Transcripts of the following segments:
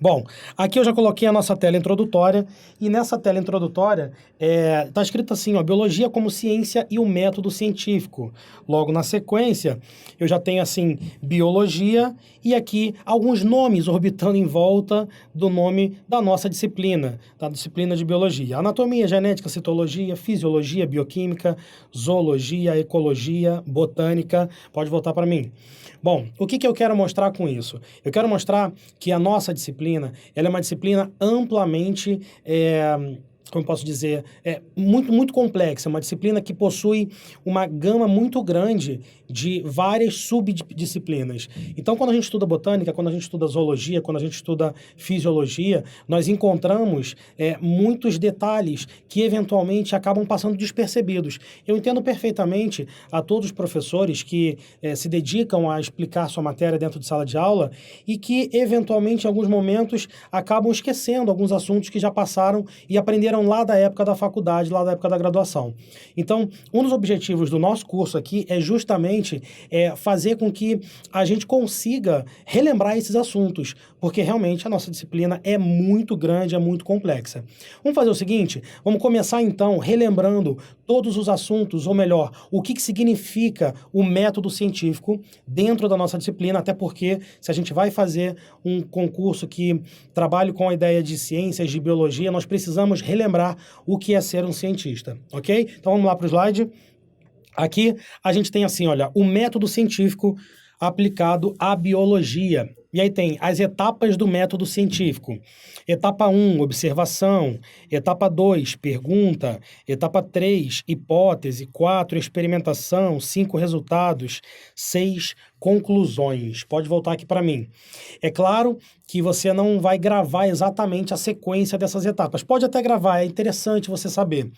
Bom, aqui eu já coloquei a nossa tela introdutória, e nessa tela introdutória está escrito assim, ó, Biologia como ciência e o método científico. Logo na sequência, eu já tenho assim, Biologia, e aqui alguns nomes orbitando em volta do nome da nossa disciplina, da disciplina de Biologia. Anatomia, genética, citologia, fisiologia, bioquímica, zoologia, ecologia, botânica. Pode voltar para mim. Bom, o que eu quero mostrar com isso? Eu quero mostrar que a nossa disciplina, ela é uma disciplina amplamente, como eu posso dizer, muito complexa, uma disciplina que possui uma gama muito grande de várias subdisciplinas. Então, quando a gente estuda botânica, quando a gente estuda zoologia, quando a gente estuda fisiologia, nós encontramos muitos detalhes que eventualmente acabam passando despercebidos. Eu entendo perfeitamente a todos os professores que se dedicam a explicar sua matéria dentro de sala de aula e que, eventualmente, em alguns momentos, acabam esquecendo alguns assuntos que já passaram e aprenderam lá da época da faculdade, lá da época da graduação. Então, um dos objetivos do nosso curso aqui é justamente fazer com que a gente consiga relembrar esses assuntos, porque realmente a nossa disciplina é muito grande, é muito complexa. Vamos fazer o seguinte, vamos começar então relembrando todos os assuntos, ou melhor, o que significa o método científico dentro da nossa disciplina, até porque se a gente vai fazer um concurso que trabalhe com a ideia de ciências, de biologia, nós precisamos relembrar o que é ser um cientista, ok? Então vamos lá para o slide. Aqui a gente tem assim, olha, o método científico aplicado à biologia. E aí tem as etapas do método científico. Etapa 1, observação. Etapa 2, pergunta. Etapa 3, hipótese. 4, experimentação. 5, resultados. 6, conclusões. Pode voltar aqui para mim. É claro que você não vai gravar exatamente a sequência dessas etapas. Pode até gravar, é interessante você saber.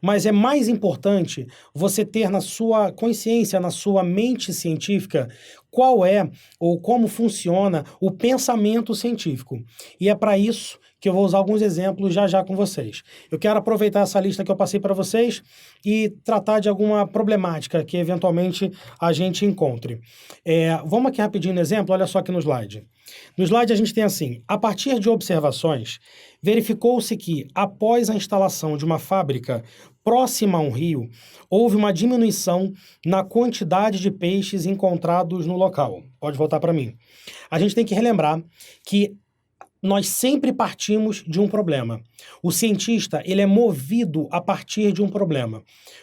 Mas é mais importante você ter na sua consciência, na sua mente científica, qual é ou como funciona o pensamento científico. E é para isso que eu vou usar alguns exemplos já já com vocês. Eu quero aproveitar essa lista que eu passei para vocês e tratar de alguma problemática que eventualmente a gente encontre. Vamos aqui rapidinho no exemplo, olha só aqui no slide. No slide a gente tem assim, a partir de observações, verificou-se que, após a instalação de uma fábrica próxima a um rio, houve uma diminuição na quantidade de peixes encontrados no local. Pode voltar para mim. A gente tem que relembrar que nós sempre partimos de um problema. O cientista, ele é movido a partir de um problema.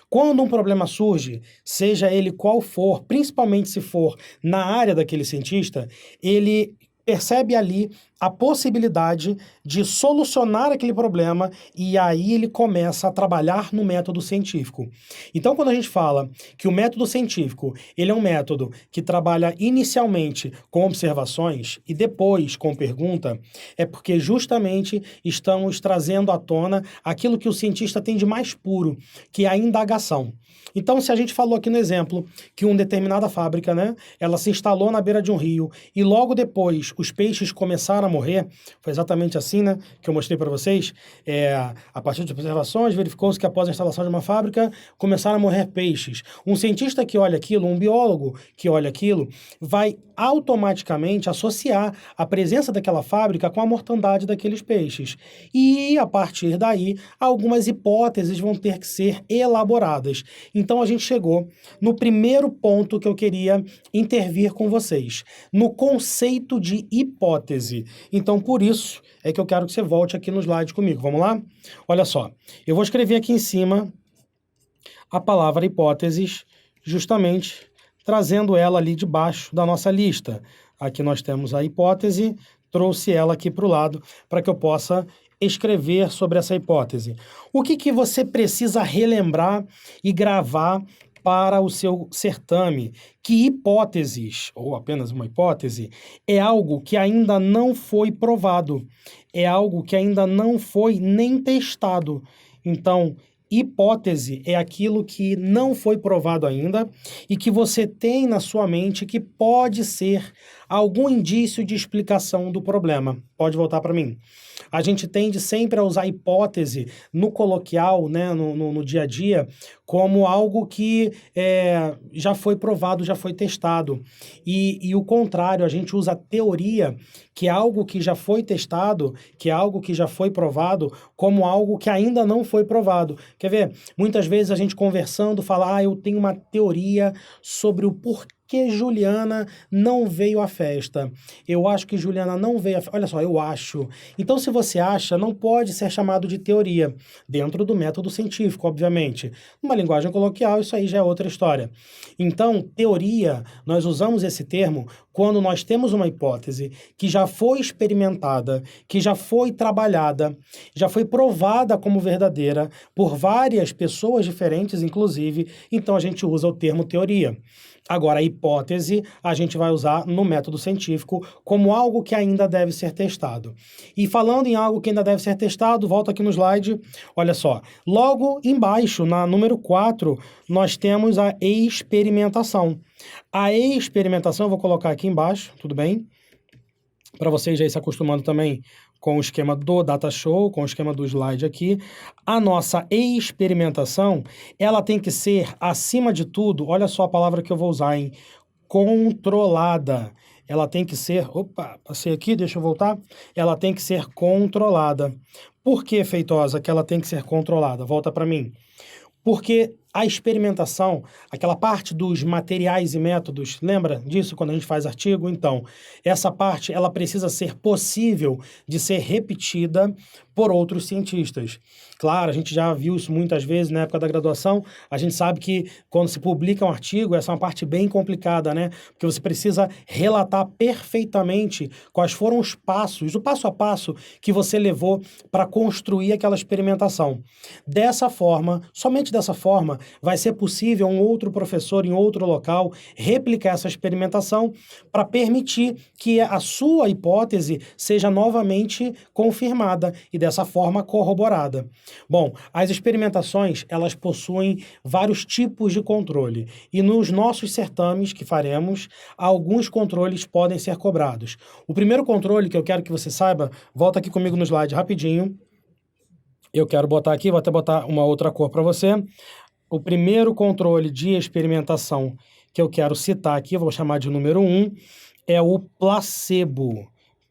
Quando um problema surge, seja ele qual for, principalmente se for na área daquele cientista, ele percebe ali a possibilidade de solucionar aquele problema e aí ele começa a trabalhar no método científico. Então, quando a gente fala que o método científico, ele é um método que trabalha inicialmente com observações e depois com pergunta, é porque justamente estamos trazendo à tona aquilo que o cientista tem de mais puro, que é a indagação. Então, se a gente falou aqui no exemplo que uma determinada fábrica, né, ela se instalou na beira de um rio e logo depois os peixes começaram a morrer, foi exatamente assim, né, que eu mostrei para vocês, a partir de observações, verificou-se que após a instalação de uma fábrica, começaram a morrer peixes. Um cientista que olha aquilo, um biólogo que olha aquilo, vai automaticamente associar a presença daquela fábrica com a mortandade daqueles peixes. E, a partir daí, algumas hipóteses vão ter que ser elaboradas. Então, a gente chegou no primeiro ponto que eu queria intervir com vocês, no conceito de hipótese. Então, por isso, é que eu quero que você volte aqui no slide comigo. Vamos lá? Olha só, eu vou escrever aqui em cima a palavra hipóteses, justamente trazendo ela ali debaixo da nossa lista. Aqui nós temos a hipótese, trouxe ela aqui para o lado para que eu possa escrever sobre essa hipótese. O que você precisa relembrar e gravar para o seu certame? Que hipóteses, ou apenas uma hipótese, é algo que ainda não foi provado, é algo que ainda não foi nem testado. Então, hipótese é aquilo que não foi provado ainda e que você tem na sua mente que pode ser algum indício de explicação do problema. Pode voltar para mim. A gente tende sempre a usar hipótese no coloquial, né, no dia a dia, como algo que já foi provado, já foi testado. E o contrário, a gente usa teoria, que é algo que já foi testado, que é algo que já foi provado, como algo que ainda não foi provado. Quer ver? Muitas vezes a gente conversando fala, eu tenho uma teoria sobre o porquê que Juliana não veio à festa. Eu acho que Juliana não veio à festa. Olha só, eu acho. Então, se você acha, não pode ser chamado de teoria, dentro do método científico, obviamente. Numa linguagem coloquial, isso aí já é outra história. Então, teoria, nós usamos esse termo quando nós temos uma hipótese que já foi experimentada, que já foi trabalhada, já foi provada como verdadeira por várias pessoas diferentes, inclusive, então a gente usa o termo teoria. Agora, a hipótese a gente vai usar no método científico como algo que ainda deve ser testado. E falando em algo que ainda deve ser testado, volta aqui no slide, olha só. Logo embaixo, na número 4, nós temos a experimentação. A experimentação, eu vou colocar aqui embaixo, tudo bem? Para vocês já ir se acostumando também com o esquema do data show, com o esquema do slide aqui. A nossa experimentação, ela tem que ser, acima de tudo, olha só a palavra que eu vou usar, hein? Controlada. Ela tem que ser, passei aqui, deixa eu voltar. Ela tem que ser controlada. Por que, Feitosa, que ela tem que ser controlada? Volta para mim. Porque a experimentação, aquela parte dos materiais e métodos, lembra disso quando a gente faz artigo? Então, essa parte, ela precisa ser possível de ser repetida por outros cientistas. Claro, a gente já viu isso muitas vezes na época da graduação, a gente sabe que quando se publica um artigo, essa é uma parte bem complicada, né? Porque você precisa relatar perfeitamente quais foram os passos, o passo a passo que você levou para construir aquela experimentação. Dessa forma, somente dessa forma, vai ser possível um outro professor em outro local replicar essa experimentação para permitir que a sua hipótese seja novamente confirmada e dessa forma corroborada. Bom, as experimentações, elas possuem vários tipos de controle e nos nossos certames que faremos, alguns controles podem ser cobrados. O primeiro controle que eu quero que você saiba, volta aqui comigo no slide rapidinho. Eu quero botar aqui, vou até botar uma outra cor para você. O primeiro controle de experimentação que eu quero citar aqui, vou chamar de número 1, é o placebo.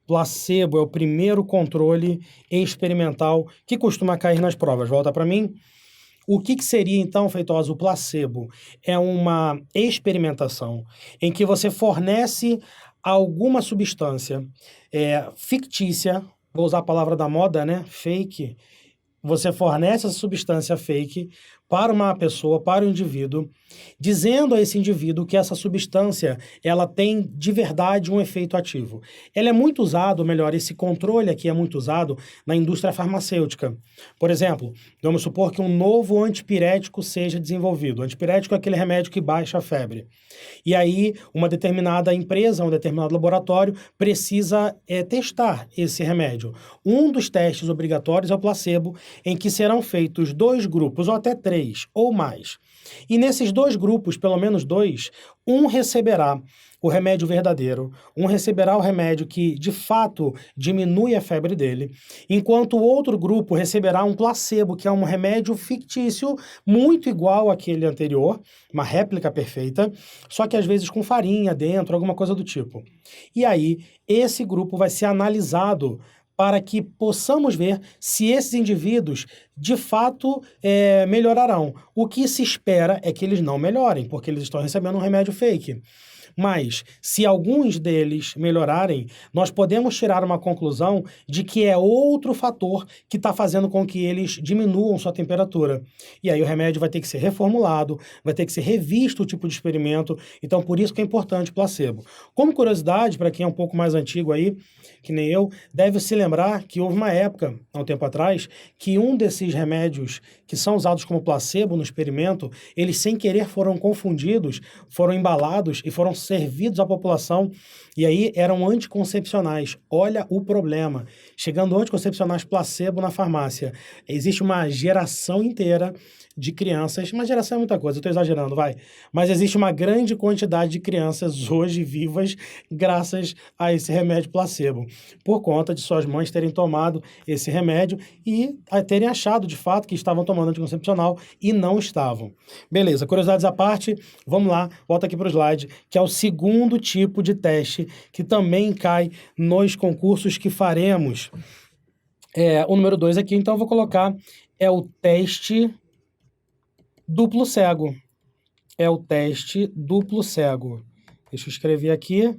Placebo é o primeiro controle experimental que costuma cair nas provas. Volta para mim. O que seria, então, Feitosa, o placebo? É uma experimentação em que você fornece alguma substância fictícia, vou usar a palavra da moda, né? Fake. Você fornece essa substância fake para uma pessoa, para um indivíduo, dizendo a esse indivíduo que essa substância, ela tem de verdade um efeito ativo. Ela é muito usado, ou melhor, esse controle aqui é muito usado na indústria farmacêutica. Por exemplo, vamos supor que um novo antipirético seja desenvolvido. O antipirético é aquele remédio que baixa a febre. E aí, uma determinada empresa, um determinado laboratório precisa testar esse remédio. Um dos testes obrigatórios é o placebo, em que serão feitos 2 grupos, ou até 3, ou mais. E nesses 2 grupos, pelo menos 2, um receberá o remédio verdadeiro, um receberá o remédio que, de fato, diminui a febre dele, enquanto o outro grupo receberá um placebo, que é um remédio fictício, muito igual àquele anterior, uma réplica perfeita, só que às vezes com farinha dentro, alguma coisa do tipo. E aí, esse grupo vai ser analisado para que possamos ver se esses indivíduos, de fato, melhorarão. O que se espera é que eles não melhorem, porque eles estão recebendo um remédio fake. Mas, se alguns deles melhorarem, nós podemos tirar uma conclusão de que é outro fator que está fazendo com que eles diminuam sua temperatura. E aí o remédio vai ter que ser reformulado, vai ter que ser revisto o tipo de experimento, então por isso que é importante o placebo. Como curiosidade, para quem é um pouco mais antigo aí, que nem eu, deve se lembrar que houve uma época, há um tempo atrás, que um desses remédios que são usados como placebo no experimento, eles sem querer foram confundidos, foram embalados e foram servidos à população, e aí eram anticoncepcionais. Olha o problema. Chegando anticoncepcionais placebo na farmácia. Existe uma geração inteira de crianças, uma geração é muita coisa, eu estou exagerando, vai, mas existe uma grande quantidade de crianças hoje vivas graças a esse remédio placebo, por conta de suas mães terem tomado esse remédio e terem achado de fato que estavam tomando anticoncepcional e não estavam. Beleza, curiosidades à parte, vamos lá, volta aqui para o slide, que é o segundo tipo de teste que também cai nos concursos que faremos. O número 2 aqui, então eu vou colocar, é o teste duplo cego. É o teste duplo cego. Deixa eu escrever aqui.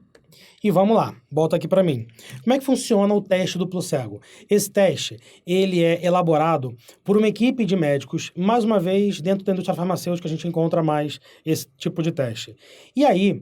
E vamos lá, volta aqui para mim. Como é que funciona o teste duplo cego? Esse teste, ele é elaborado por uma equipe de médicos, mais uma vez, dentro da indústria farmacêutica a gente encontra mais esse tipo de teste. E aí,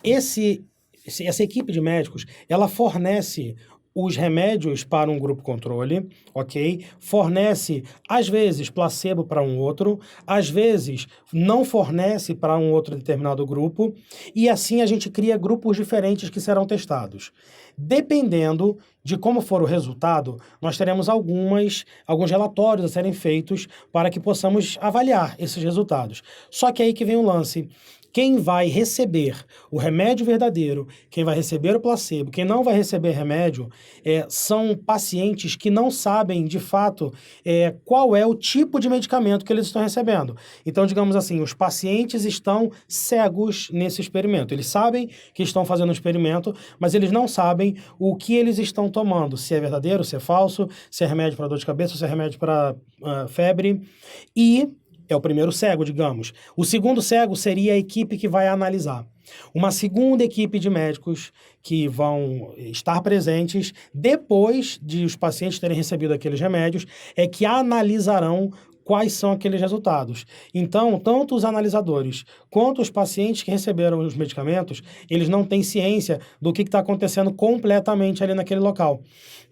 essa equipe de médicos, ela fornece os remédios para um grupo controle, ok? Fornece, às vezes, placebo para um outro, às vezes não fornece para um outro determinado grupo, e assim a gente cria grupos diferentes que serão testados. Dependendo de como for o resultado, nós teremos alguns relatórios a serem feitos para que possamos avaliar esses resultados. Só que aí que vem o lance. Quem vai receber o remédio verdadeiro, quem vai receber o placebo, quem não vai receber remédio, são pacientes que não sabem, de fato, qual é o tipo de medicamento que eles estão recebendo. Então, digamos assim, os pacientes estão cegos nesse experimento. Eles sabem que estão fazendo um experimento, mas eles não sabem o que eles estão tomando, se é verdadeiro, se é falso, se é remédio para dor de cabeça, se é remédio para febre. E é o primeiro cego, digamos. O segundo cego seria a equipe que vai analisar. Uma segunda equipe de médicos que vão estar presentes depois de os pacientes terem recebido aqueles remédios, é que analisarão quais são aqueles resultados. Então, tanto os analisadores quanto os pacientes que receberam os medicamentos, eles não têm ciência do que está acontecendo completamente ali naquele local.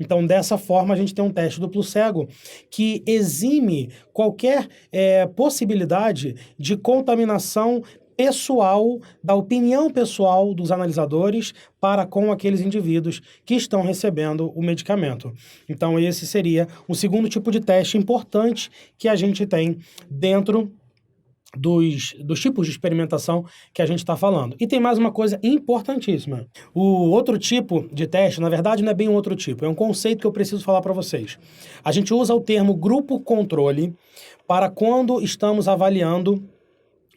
Então, dessa forma, a gente tem um teste duplo cego que exime qualquer possibilidade de contaminação pessoal, da opinião pessoal dos analisadores para com aqueles indivíduos que estão recebendo o medicamento. Então, esse seria o segundo tipo de teste importante que a gente tem dentro dos tipos de experimentação que a gente está falando. E tem mais uma coisa importantíssima. O outro tipo de teste, na verdade, não é bem um outro tipo, é um conceito que eu preciso falar para vocês. A gente usa o termo grupo controle para quando estamos avaliando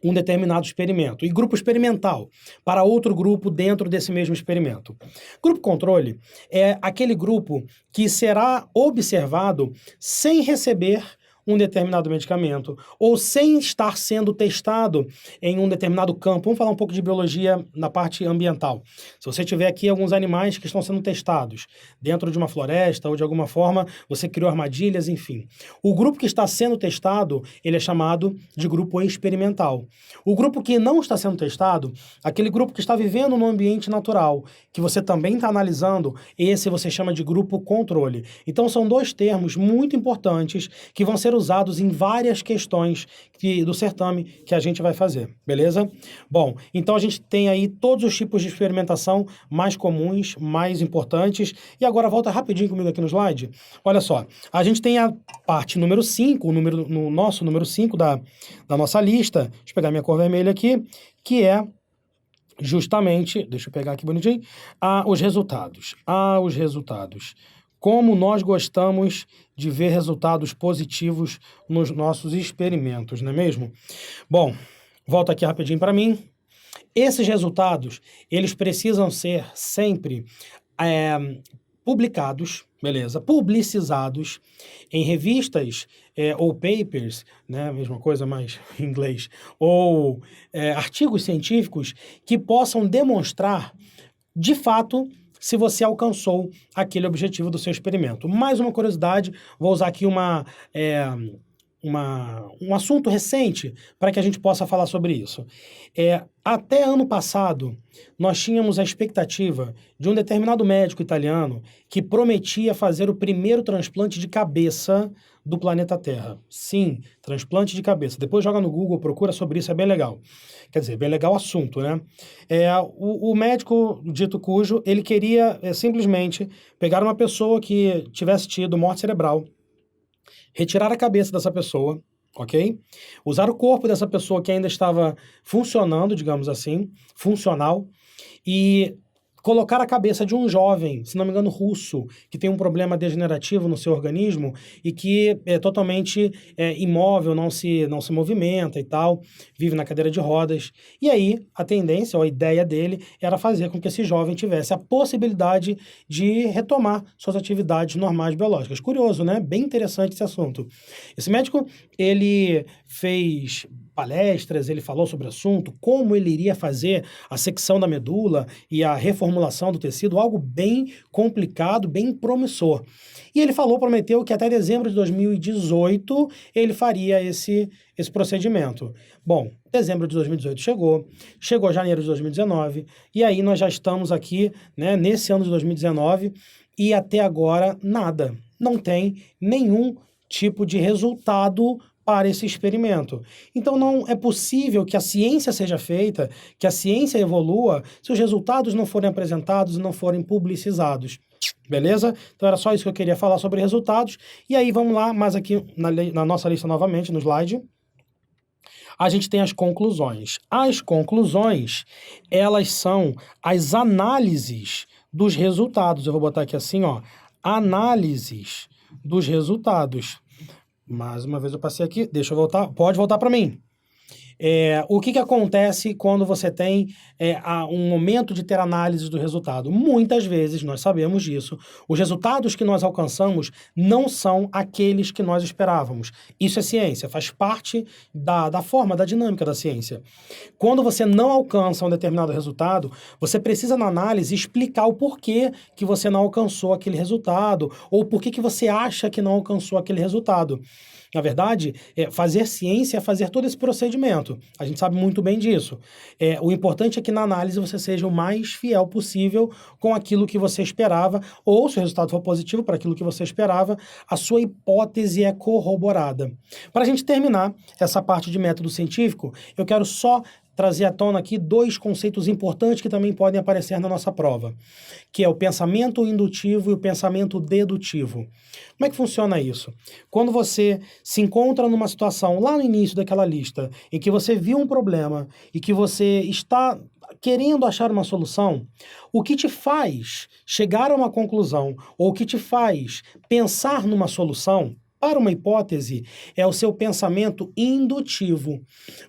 um determinado experimento. E grupo experimental, para outro grupo dentro desse mesmo experimento. Grupo controle é aquele grupo que será observado sem receber um determinado medicamento ou sem estar sendo testado em um determinado campo. Vamos falar um pouco de biologia na parte ambiental. Se você tiver aqui alguns animais que estão sendo testados dentro de uma floresta ou de alguma forma você criou armadilhas, enfim. O grupo que está sendo testado, ele é chamado de grupo experimental. O grupo que não está sendo testado, aquele grupo que está vivendo no ambiente natural, que você também está analisando, esse você chama de grupo controle. Então são dois termos muito importantes que vão ser usados em várias questões do certame que a gente vai fazer, beleza? Bom, então a gente tem aí todos os tipos de experimentação mais comuns, mais importantes, e agora volta rapidinho comigo aqui no slide. Olha só, a gente tem a parte número 5, no nosso número 5 da nossa lista, deixa eu pegar minha cor vermelha aqui, que é justamente, deixa eu pegar aqui bonitinho, os resultados. Os resultados. Como nós gostamos de ver resultados positivos nos nossos experimentos, não é mesmo? Bom, volta aqui rapidinho para mim. Esses resultados, eles precisam ser sempre publicados, beleza? Publicizados em revistas ou papers, né? Mesma coisa, mas em inglês, ou artigos científicos que possam demonstrar, de fato, se você alcançou aquele objetivo do seu experimento. Mais uma curiosidade, vou usar aqui um assunto recente para que a gente possa falar sobre isso. Até ano passado, nós tínhamos a expectativa de um determinado médico italiano que prometia fazer o primeiro transplante de cabeça do planeta Terra. Sim, transplante de cabeça. Depois joga no Google, procura sobre isso, é bem legal. Quer dizer, bem legal o assunto, né? O médico dito cujo, ele queria simplesmente pegar uma pessoa que tivesse tido morte cerebral, retirar a cabeça dessa pessoa, ok? Usar o corpo dessa pessoa que ainda estava funcionando, digamos assim, funcional, e colocar a cabeça de um jovem, se não me engano, russo, que tem um problema degenerativo no seu organismo e que é totalmente imóvel, não se movimenta e tal, vive na cadeira de rodas. E aí, a tendência, ou a ideia dele, era fazer com que esse jovem tivesse a possibilidade de retomar suas atividades normais biológicas. Curioso, né? Bem interessante esse assunto. Esse médico, ele fez palestras, ele falou sobre o assunto, como ele iria fazer a secção da medula e a reformulação do tecido, algo bem complicado, bem promissor. E ele prometeu que até dezembro de 2018 ele faria esse procedimento. Bom, dezembro de 2018 chegou janeiro de 2019, e aí nós já estamos aqui, né, nesse ano de 2019, e até agora nada. Não tem nenhum tipo de resultado para esse experimento. Então não é possível que a ciência seja feita, que a ciência evolua, se os resultados não forem apresentados e não forem publicizados. Beleza? Então era só isso que eu queria falar sobre resultados. E aí vamos lá, mais aqui na nossa lista novamente, no slide. A gente tem as conclusões. As conclusões, elas são as análises dos resultados. Eu vou botar aqui assim, ó, análises dos resultados. Mais uma vez eu passei aqui, deixa eu voltar, pode voltar para mim. O que acontece quando você tem um momento de ter análise do resultado? Muitas vezes, nós sabemos disso, os resultados que nós alcançamos não são aqueles que nós esperávamos. Isso é ciência, faz parte da forma, da dinâmica da ciência. Quando você não alcança um determinado resultado, você precisa, na análise, explicar o porquê que você não alcançou aquele resultado, ou por que você acha que não alcançou aquele resultado. Na verdade, fazer ciência é fazer todo esse procedimento. A gente sabe muito bem disso. O importante é que na análise você seja o mais fiel possível com aquilo que você esperava, ou se o resultado for positivo para aquilo que você esperava, a sua hipótese é corroborada. Para a gente terminar essa parte de método científico, eu quero só trazer à tona aqui dois conceitos importantes que também podem aparecer na nossa prova, que é o pensamento indutivo e o pensamento dedutivo. Como é que funciona isso? Quando você se encontra numa situação, lá no início daquela lista, em que você viu um problema e que você está querendo achar uma solução, o que te faz chegar a uma conclusão, ou o que te faz pensar numa solução, para uma hipótese, é o seu pensamento indutivo.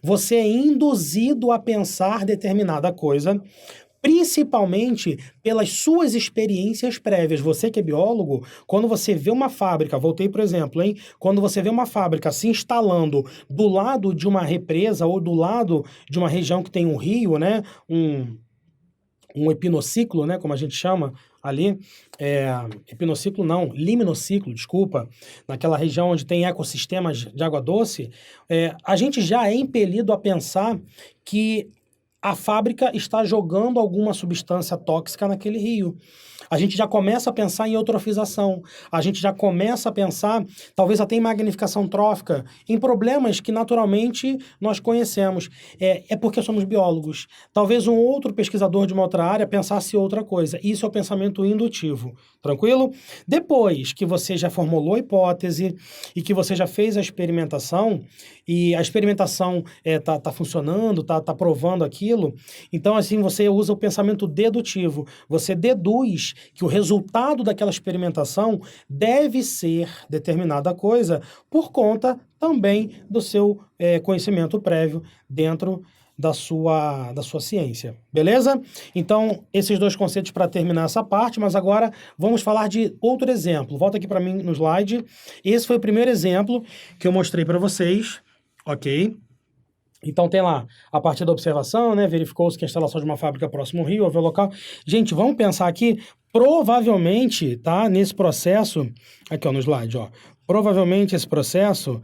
Você é induzido a pensar determinada coisa, principalmente pelas suas experiências prévias. Você que é biólogo, quando você vê uma fábrica, voltei por exemplo, hein? Quando você vê uma fábrica se instalando do lado de uma represa ou do lado de uma região que tem um rio, né? Um epinociclo, né, como a gente chama ali, epinociclo não, liminociclo, desculpa, naquela região onde tem ecossistemas de água doce, a gente já é impelido a pensar que a fábrica está jogando alguma substância tóxica naquele rio. A gente já começa a pensar em eutrofização, a gente já começa a pensar, talvez até em magnificação trófica, em problemas que naturalmente nós conhecemos. É porque somos biólogos. Talvez um outro pesquisador de uma outra área pensasse outra coisa. Isso é o pensamento indutivo. Tranquilo? Depois que você já formulou a hipótese e que você já fez a experimentação, e a experimentação tá funcionando, tá provando aquilo, então assim você usa o pensamento dedutivo. Você deduz que o resultado daquela experimentação deve ser determinada coisa por conta também do seu conhecimento prévio dentro da sua ciência, beleza? Então, esses dois conceitos para terminar essa parte, mas agora vamos falar de outro exemplo. Volta aqui para mim no slide. Esse foi o primeiro exemplo que eu mostrei para vocês, ok? Então tem lá a partir da observação, né? Verificou-se que a instalação de uma fábrica próximo ao rio, houve o local. Gente, vamos pensar aqui, provavelmente, tá? Nesse processo, aqui ó, no slide, ó. Provavelmente esse processo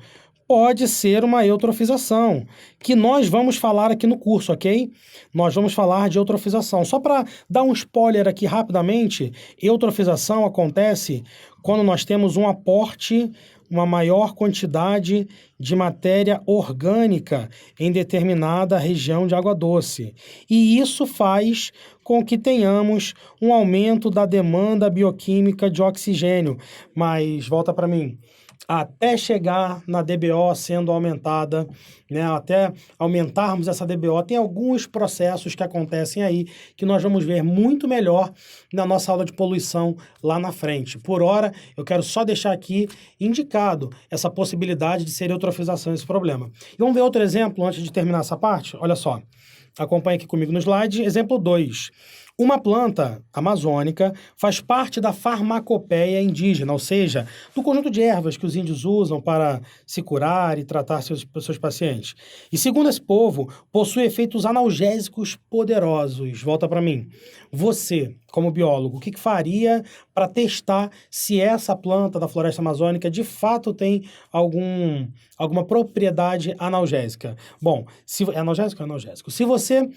pode ser uma eutrofização, que nós vamos falar aqui no curso, ok? Nós vamos falar de eutrofização. Só para dar um spoiler aqui rapidamente, eutrofização acontece quando nós temos um aporte, uma maior quantidade de matéria orgânica em determinada região de água doce. E isso faz com que tenhamos um aumento da demanda bioquímica de oxigênio. Mas, volta para mim. até chegar na DBO sendo aumentada, né, até aumentarmos essa DBO, tem alguns processos que acontecem aí que nós vamos ver muito melhor na nossa aula de poluição lá na frente. Por hora, eu quero só deixar aqui indicado essa possibilidade de ser eutrofização esse problema. E vamos ver outro exemplo antes de terminar essa parte? Olha só, acompanha aqui comigo no slide, exemplo 2. Uma planta amazônica faz parte da farmacopeia indígena, ou seja, do conjunto de ervas que os índios usam para se curar e tratar seus pacientes. E segundo esse povo, possui efeitos analgésicos poderosos. Volta para mim. Você, como biólogo, o que faria para testar se essa planta da floresta amazônica de fato tem alguma propriedade analgésica? Bom, se é analgésico, é analgésico. Se você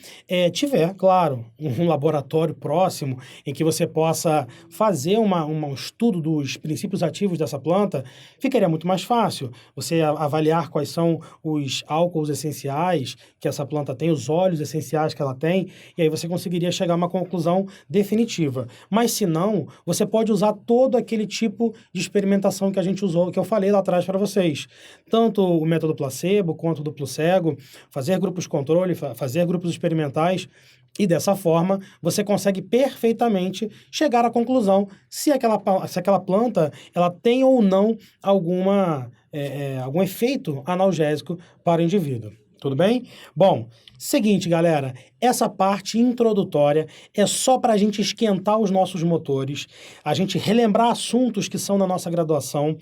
tiver, claro, um laboratório próximo em que você possa fazer um estudo dos princípios ativos dessa planta, ficaria muito mais fácil você avaliar quais são os álcools essenciais que essa planta tem, os óleos essenciais que ela tem, e aí você conseguiria chegar a uma conclusão definitiva. Mas se não, você pode usar todo aquele tipo de experimentação que a gente usou, que eu falei lá atrás para vocês. Tanto o método placebo quanto o duplo cego, fazer grupos controle, fazer grupos experimentais, e dessa forma você consegue perfeitamente chegar à conclusão se aquela planta ela tem ou não algum efeito analgésico para o indivíduo. Tudo bem? Bom, seguinte, galera, essa parte introdutória é só para a gente esquentar os nossos motores, a gente relembrar assuntos que são da nossa graduação,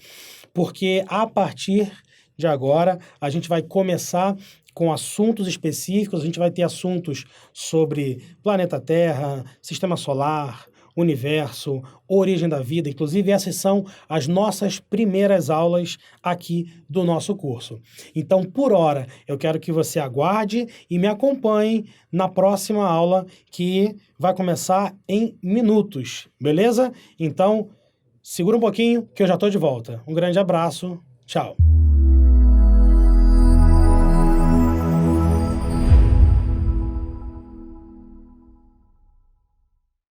porque a partir de agora a gente vai começar com assuntos específicos, a gente vai ter assuntos sobre planeta Terra, sistema solar, universo, origem da vida, inclusive essas são as nossas primeiras aulas aqui do nosso curso. Então, por hora, eu quero que você aguarde e me acompanhe na próxima aula que vai começar em minutos, beleza? Então, segura um pouquinho que eu já estou de volta. Um grande abraço, tchau!